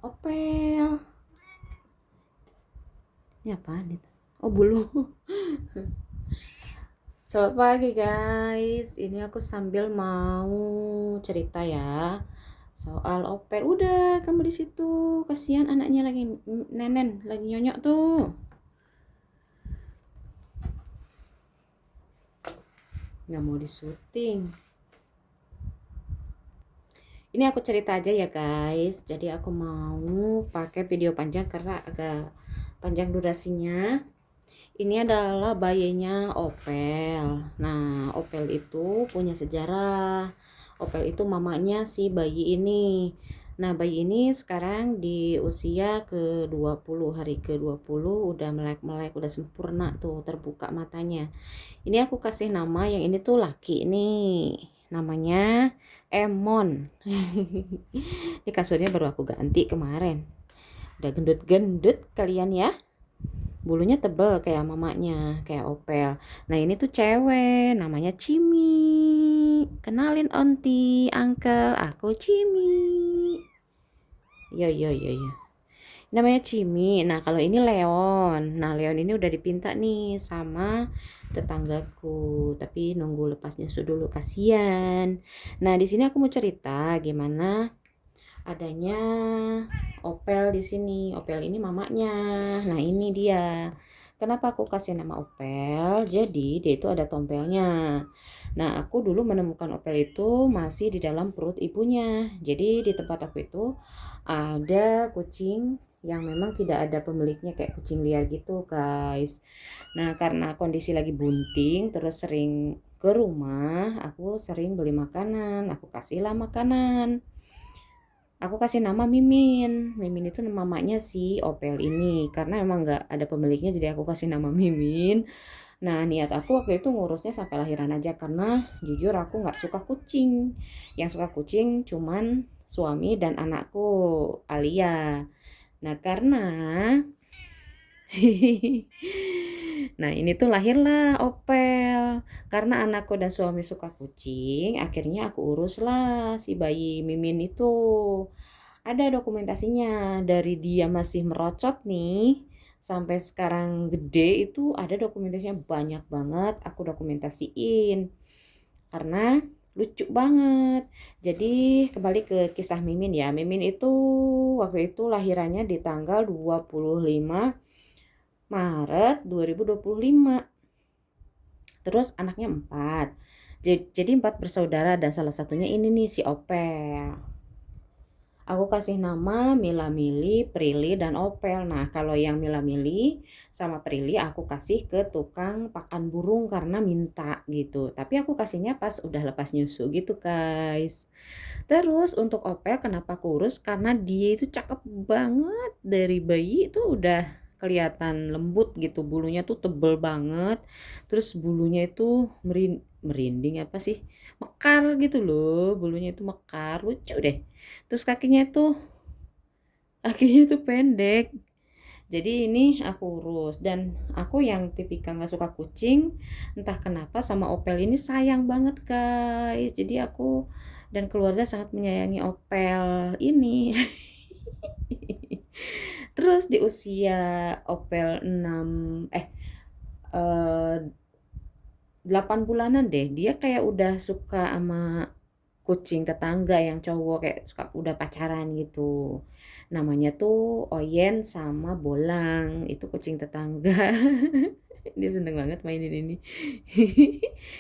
Opel. Ini apaan itu? Oh, bulu. Selamat pagi guys. Ini aku sambil mau cerita ya soal Opel. Udah, kamu di situ. Kasihan anaknya lagi nenen, lagi nyonyok tuh. Nggak mau disuting. Ini aku cerita aja ya guys. Jadi aku mau pakai video panjang karena agak panjang durasinya. Ini adalah bayinya Opel. Nah, Opel itu punya sejarah. Opel itu mamanya si bayi ini. Nah, bayi ini sekarang di usia ke-20, hari ke-20 udah melek-melek, udah sempurna tuh, terbuka matanya. Ini aku kasih nama yang ini tuh laki nih. Namanya Emon. Ini kasurnya baru aku ganti kemarin. Udah gendut-gendut kalian ya. Bulunya tebel kayak mamanya, kayak Opel. Nah ini tuh cewek, namanya Cimi. Kenalin onti, uncle, aku Cimi. Yo yo yo yo. Namanya Cimi. Nah kalau ini Leon. Nah Leon ini udah dipinta nih sama tetanggaku. Tapi nunggu lepas nyusu dulu, kasihan. Nah di sini aku mau cerita gimana adanya Opel di sini. Opel ini mamanya. Nah, ini dia. Kenapa aku kasih nama Opel? Jadi, dia itu ada tompelnya. Nah, aku dulu menemukan Opel itu masih di dalam perut ibunya. Jadi, di tempat aku itu ada kucing yang memang tidak ada pemiliknya, kayak kucing liar gitu, guys. Nah, karena kondisi lagi bunting, terus sering ke rumah, aku sering beli makanan, aku kasihlah makanan. Aku kasih nama Mimin. Mimin itu mamanya si Opel ini. Karena emang nggak ada pemiliknya, jadi aku kasih nama Mimin. Nah, niat aku waktu itu ngurusnya sampai lahiran aja. Karena jujur aku nggak suka kucing. Yang suka kucing cuman suami dan anakku, Alia. Nah, karena nah ini tuh lahirlah Opel. Karena anakku dan suami suka kucing, akhirnya aku uruslah si bayi Mimin itu. Ada dokumentasinya dari dia masih merocot nih sampai sekarang gede, itu ada dokumentasinya banyak banget, aku dokumentasiin karena lucu banget. Jadi kembali ke kisah Mimin ya. Mimin itu waktu itu lahirannya di tanggal 25 Maret 2025. Terus anaknya 4. Jadi 4 bersaudara dan salah satunya ini nih si Opel. Aku kasih nama Mila Mili, Prilly, dan Opel. Nah, kalau yang Mila Mili sama Prilly aku kasih ke tukang pakan burung karena minta gitu. Tapi aku kasihnya pas udah lepas nyusu gitu, guys. Terus untuk Opel kenapa kurus? Karena dia itu cakep banget. Dari bayi itu udah kelihatan lembut gitu. Bulunya tuh tebel banget. Terus bulunya itu merinding apa sih? Mekar gitu loh. Bulunya itu mekar. Lucu deh. Terus kakinya tuh pendek. Jadi ini aku urus dan aku yang tipikal nggak suka kucing, entah kenapa sama Opel ini sayang banget guys. Jadi aku dan keluarga sangat menyayangi Opel ini. Terus di usia Opel 6 eh 8 bulanan deh, dia kayak udah suka sama kucing tetangga yang cowok, kayak suka udah pacaran gitu. Namanya tuh Oyen sama Bolang, itu kucing tetangga. Dia seneng banget mainin ini.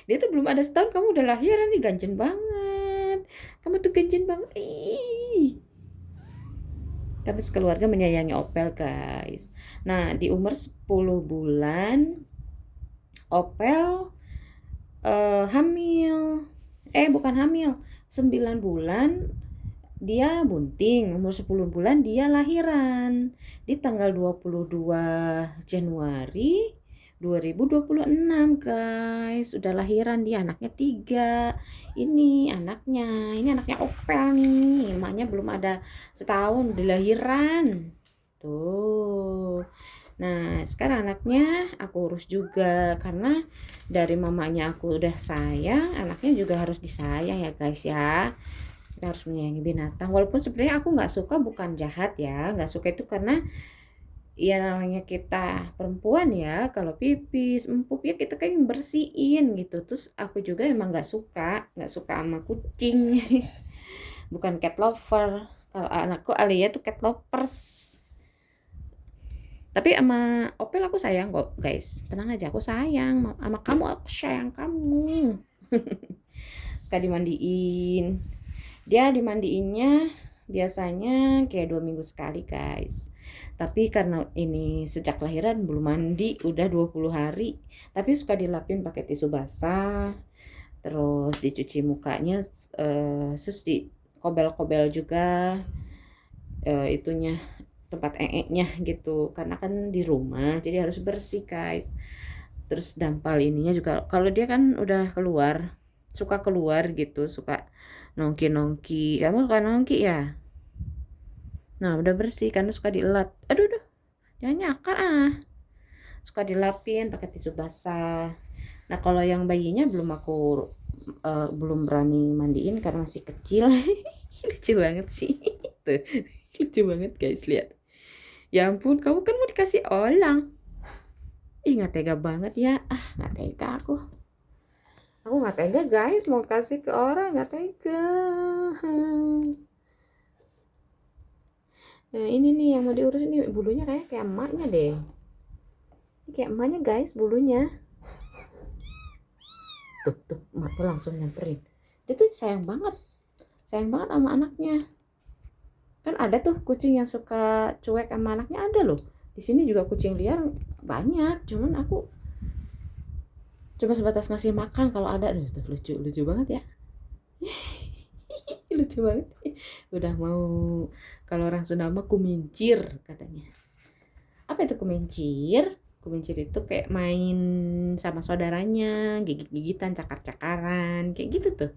Dia tuh belum ada setahun kamu udah lahiran nih, ganjen banget. Kamu tuh ganjen banget. Ih. Tapi sekeluarga menyayangi Opel guys. Nah di umur 10 bulan Opel hamil. Bukan hamil. 9 bulan dia bunting, umur 10 bulan dia lahiran di tanggal 22 Januari 2026 guys. Udah lahiran dia, anaknya 3. Ini anaknya Opel nih. Emaknya belum ada setahun udah lahiran. Tuh. Nah, sekarang anaknya aku urus juga karena dari mamanya aku udah sayang, anaknya juga harus disayang ya guys ya. Kita harus menyayangi binatang. Walaupun sebenarnya aku nggak suka, bukan jahat ya, nggak suka itu karena ya namanya kita perempuan ya, kalau pipis, empuk ya kita kayak bersihin gitu. Terus aku juga emang nggak suka sama kucing. Bukan cat lover. Kalau anakku Alia tuh cat lovers. Tapi sama Opel aku sayang kok guys. Tenang aja, aku sayang sama kamu, aku sayang kamu. Suka dimandiin. Dia dimandiinnya biasanya kayak 2 minggu sekali guys. Tapi karena ini sejak lahiran belum mandi udah 20 hari. Tapi suka dilapin pakai tisu basah. Terus dicuci mukanya, terus di kobel-kobel juga itunya, tempat nya gitu. Karena kan di rumah jadi harus bersih guys. Terus dampal ininya juga, kalau dia kan udah keluar, suka keluar gitu, suka nongki-nongki. Kamu suka nongki ya? Nah, udah bersih karena suka dilap. Aduh, aduh, jangan nyakar ah. Suka dilapin pakai tisu basah. Nah, kalau yang bayinya belum berani mandiin karena masih kecil. Lucu banget sih. Tuh, lucu banget guys, lihat. Ya ampun, kamu kan mau dikasih orang. Ih, nggak tega banget ya. Ah, nggak tega aku. Aku nggak tega guys, mau kasih ke orang nggak tega. Nah, ini nih yang mau diurus ini bulunya kayak emaknya deh. Kayak emaknya guys bulunya. Tuh, emak tuh langsung nyamperin. Dia tuh sayang banget sama anaknya. Kan ada tuh kucing yang suka cuek sama anaknya, ada loh. Di sini juga kucing liar banyak, cuman aku cuma sebatas ngasih makan kalau ada. Tuh, lucu banget ya. Lucu banget. Udah mau, kalau orang Sunda mah kumincir katanya. Apa itu kumincir? Kumincir itu kayak main sama saudaranya, gigit-gigitan, cakar-cakaran, kayak gitu tuh.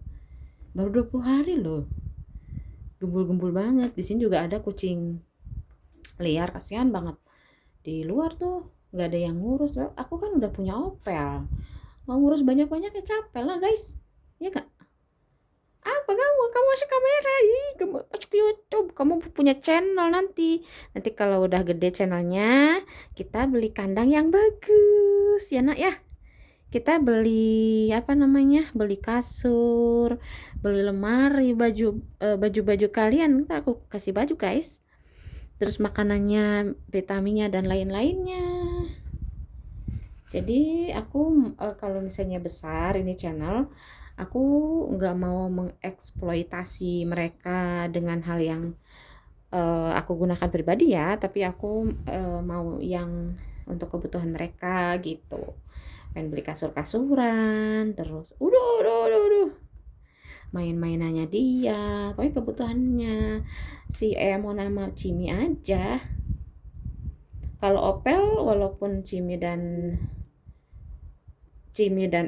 Baru 20 hari loh. Gembul-gembul banget. Di sini juga ada kucing liar, kasihan banget. Di luar tuh nggak ada yang ngurus. Aku kan udah punya Opel. Mau ngurus banyak-banyak ya capek lah guys. Ya gak? Apa kamu masuk kamera, kamu masuk YouTube, kamu punya channel nanti kalau udah gede channelnya kita beli kandang yang bagus ya nak ya. Kita beli apa namanya, beli kasur, beli lemari, baju kalian, ntar aku kasih baju guys, terus makanannya, vitaminnya dan lain-lainnya. Jadi aku kalau misalnya besar ini channel, aku nggak mau mengeksploitasi mereka dengan hal yang aku gunakan pribadi ya, tapi aku mau yang untuk kebutuhan mereka gitu. Pengen beli kasur-kasuran, terus udah main-mainannya dia, pokoknya kebutuhannya si Emo nama Cimi aja. Kalau Opel, walaupun Cimi dan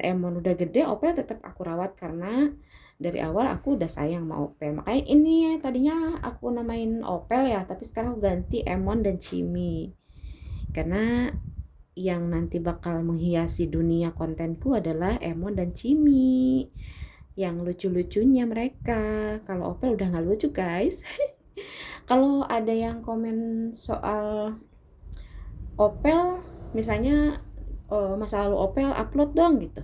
Emon udah gede, Opel tetap aku rawat karena dari awal aku udah sayang sama Opel. Makanya ini ya, tadinya aku namain Opel ya, tapi sekarang aku ganti Emon dan Cimi. Karena yang nanti bakal menghiasi dunia kontenku adalah Emon dan Cimi. Yang lucu-lucunya mereka. Kalau Opel udah nggak lucu guys. Kalau ada yang komen soal Opel, misalnya masa lalu Opel upload dong gitu,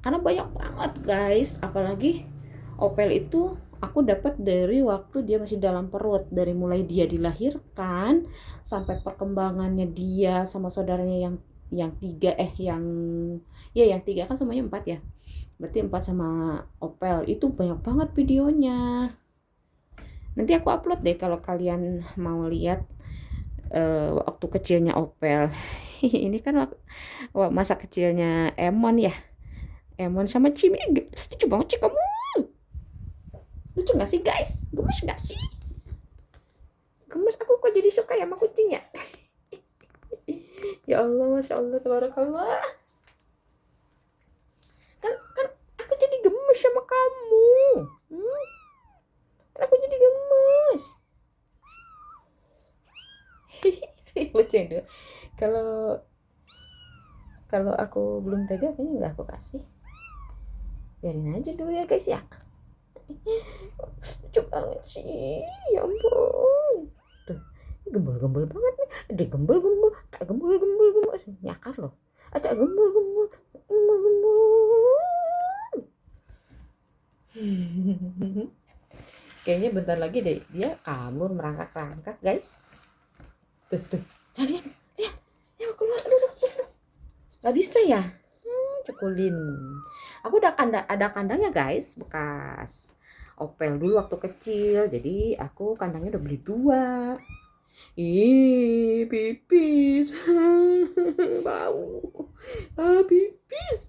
karena banyak banget guys, apalagi Opel itu aku dapat dari waktu dia masih dalam perut, dari mulai dia dilahirkan sampai perkembangannya dia sama saudaranya yang tiga yang tiga kan semuanya 4 ya, berarti 4 sama Opel itu banyak banget videonya. Nanti aku upload deh kalau kalian mau lihat waktu kecilnya Opel. Ini kan masa kecilnya Emon ya. Emon sama Cimi lucu banget sih kamu. Lucu gak sih guys? Gemes gak sih? Gemes, aku kok jadi suka ya sama kucing ya. Ya Allah, Masya Allah, tabarakallah. Kan aku jadi gemes sama kamu. Kan aku jadi gemes. Lucu itu. Kalau aku belum tega kayaknya nggak aku kasih, biarin aja dulu ya guys ya. Lucu banget sih, ya ampun. Tuh, gembul-gembul banget nih. Dia gembul-gembul, tak gembul-gembul-gembul. Nyakar loh. Ada gembul-gembul, gembul-gembul. Kayaknya bentar lagi deh dia kabur merangkak-rangkak, guys. Tuh, tuh. Nah, lihat, lihat. Ya keluar, aduh. Gak bisa ya? Cukulin. Aku udah ada kandangnya, guys, bekas opel dulu waktu kecil. Jadi aku kandangnya udah beli 2. Ih, pipis. Bau. Ah, pipis.